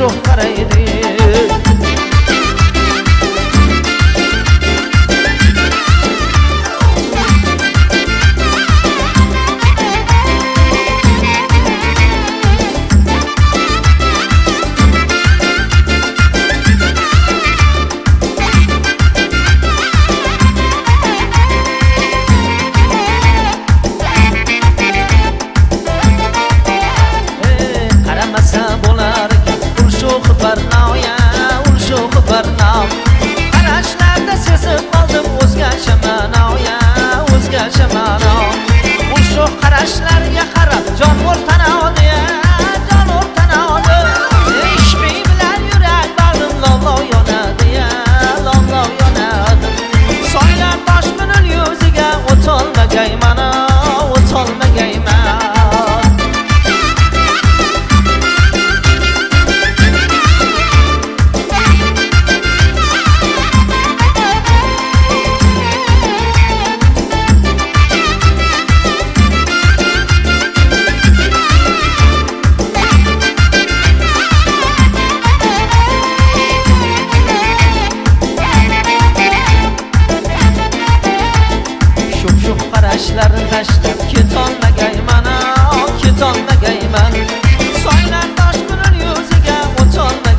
sho'x qaraydi. Qaramasa bo'lar ul sho'x barnoya, ul sho'x barnom. Qarashlarda sezib qoldim o'zgacha ma'noya, o'zgacha ma'no. Ul sho'x qarashlarga qarab jon o'rtanadi, jon o'rtanadi. Ishqi bilan yurak bag'rim lov-lov yonadi, lov-lov yonadi. Soylar toshqinin yuziga o'tolmagayman, o'tolmagayman. Qarashlarni tashlab ketolmagayman, ketolmagayman. Soylar toshqinin yuziga o'tolmagayman.